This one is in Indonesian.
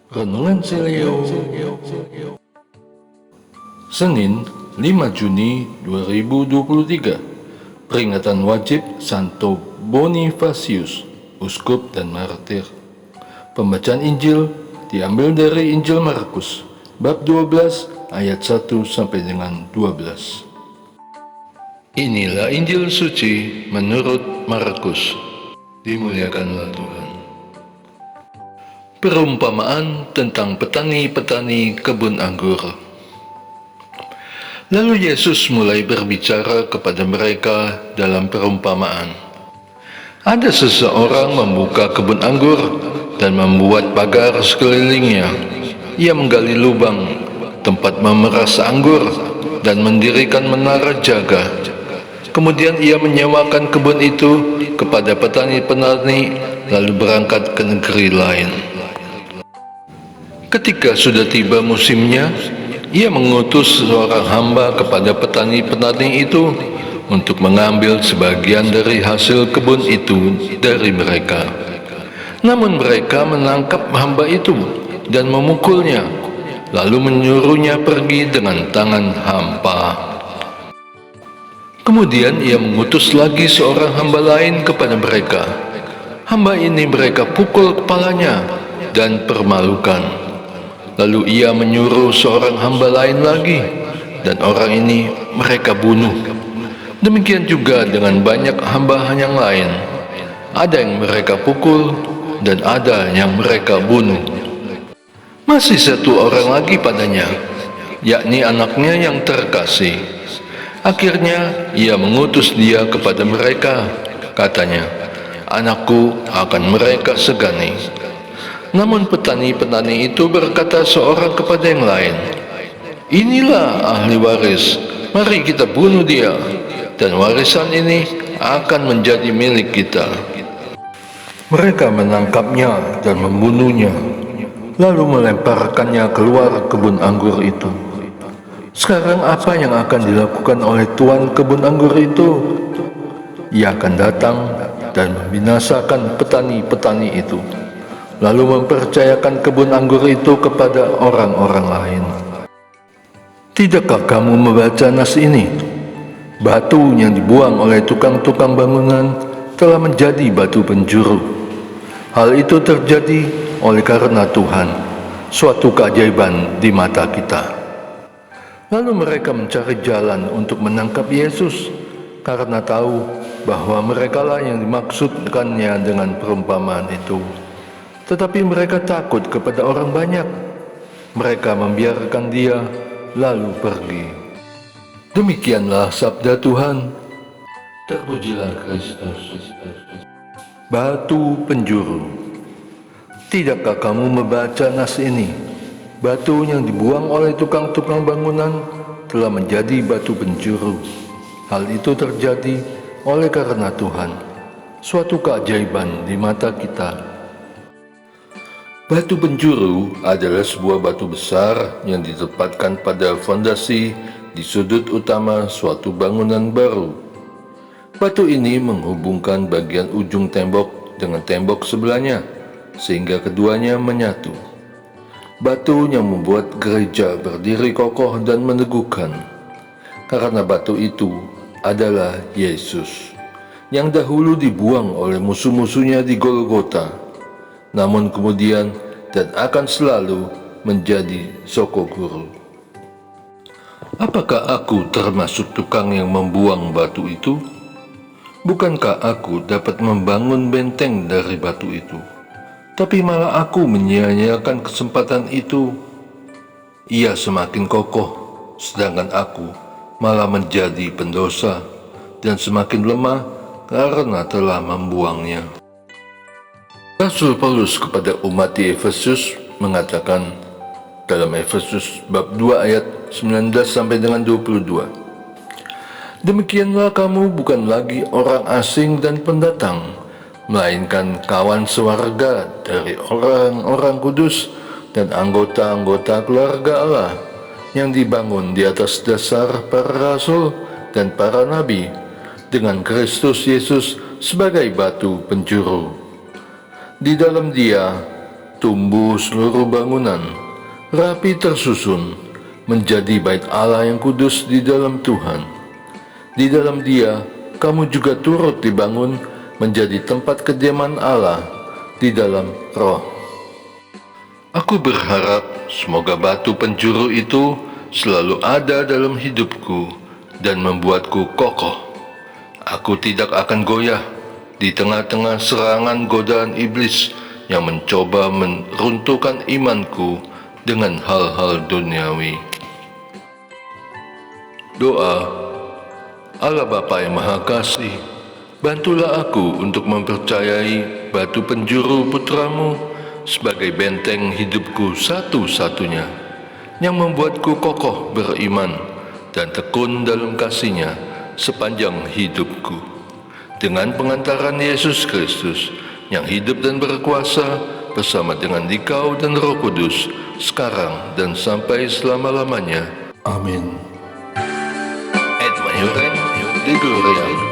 Renungan Seleo Senin 5 Juni 2023. Peringatan wajib Santo Bonifacius, Uskup dan Martir. Pembacaan Injil diambil dari Injil Markus bab 12 ayat 1 sampai dengan 12. Inilah Injil suci menurut Markus. Dimuliakanlah Tuhan. Perumpamaan tentang petani-petani kebun anggur. Lalu Yesus mulai berbicara kepada mereka dalam perumpamaan. Ada seseorang membuka kebun anggur dan membuat pagar sekelilingnya. Ia menggali lubang tempat memeras anggur dan mendirikan menara jaga. Kemudian ia menyewakan kebun itu kepada petani-petani lalu berangkat ke negeri lain. Ketika sudah tiba musimnya, ia mengutus seorang hamba kepada petani-petani itu untuk mengambil sebagian dari hasil kebun itu dari mereka. Namun mereka menangkap hamba itu dan memukulnya, lalu menyuruhnya pergi dengan tangan hampa. Kemudian ia mengutus lagi seorang hamba lain kepada mereka. Hamba ini mereka pukul kepalanya dan permalukan. Lalu ia menyuruh seorang hamba lain lagi, dan orang ini mereka bunuh. Demikian juga dengan banyak hamba yang lain. Ada yang mereka pukul, dan ada yang mereka bunuh. Masih satu orang lagi padanya, yakni anaknya yang terkasih. Akhirnya ia mengutus dia kepada mereka. Katanya, "Anakku akan mereka segani." Namun petani-petani itu berkata seorang kepada yang lain, "Inilah ahli waris, mari kita bunuh dia, dan warisan ini akan menjadi milik kita." Mereka menangkapnya dan membunuhnya, lalu melemparkannya keluar kebun anggur itu. Sekarang apa yang akan dilakukan oleh tuan kebun anggur itu? Ia akan datang dan membinasakan petani-petani itu, lalu mempercayakan kebun anggur itu kepada orang-orang lain. Tidakkah kamu membaca nas ini? Batu yang dibuang oleh tukang-tukang bangunan telah menjadi batu penjuru. Hal itu terjadi oleh karena Tuhan, suatu keajaiban di mata kita. Lalu mereka mencari jalan untuk menangkap Yesus, karena tahu bahwa merekalah yang dimaksudkannya dengan perumpamaan itu. Tetapi mereka takut kepada orang banyak. Mereka membiarkan dia lalu pergi. Demikianlah sabda Tuhan. Terpujilah Kristus. Batu penjuru. Tidakkah kamu membaca nas ini? Batu yang dibuang oleh tukang-tukang bangunan telah menjadi batu penjuru. Hal itu terjadi oleh karena Tuhan, suatu keajaiban di mata kita. Batu penjuru adalah sebuah batu besar yang ditempatkan pada fondasi di sudut utama suatu bangunan baru. Batu ini menghubungkan bagian ujung tembok dengan tembok sebelahnya, sehingga keduanya menyatu. Batu yang membuat gereja berdiri kokoh dan meneguhkan. Karena batu itu adalah Yesus, yang dahulu dibuang oleh musuh-musuhnya di Golgota, namun kemudian dan akan selalu menjadi soko guru. Apakah aku termasuk tukang yang membuang batu itu? Bukankah aku dapat membangun benteng dari batu itu? Tapi malah aku menyia-nyiakan kesempatan itu. Ia semakin kokoh, sedangkan aku malah menjadi pendosa dan semakin lemah karena telah membuangnya. Rasul Paulus kepada umat di Efesus mengatakan dalam Efesus bab 2 ayat 19 sampai dengan 22. Demikianlah kamu bukan lagi orang asing dan pendatang, melainkan kawan sewarga dari orang-orang kudus dan anggota-anggota keluarga Allah yang dibangun di atas dasar para rasul dan para nabi dengan Kristus Yesus sebagai batu penjuru. Di dalam Dia tumbuh seluruh bangunan, rapi tersusun, menjadi bait Allah yang kudus di dalam Tuhan. Di dalam Dia, kamu juga turut dibangun menjadi tempat kediaman Allah di dalam Roh. Aku berharap semoga batu penjuru itu selalu ada dalam hidupku dan membuatku kokoh. Aku tidak akan goyah di tengah-tengah serangan godaan iblis yang mencoba meruntuhkan imanku dengan hal-hal duniawi. Doa. Allah Bapa yang Maha Kasih, bantulah aku untuk mempercayai batu penjuru putramu sebagai benteng hidupku satu-satunya, yang membuatku kokoh beriman dan tekun dalam kasih-Nya sepanjang hidupku. Dengan pengantaran Yesus Kristus yang hidup dan berkuasa bersama dengan Dikau dan Roh Kudus, sekarang dan sampai selama-lamanya. Amin. Et Majoret, de Gloria.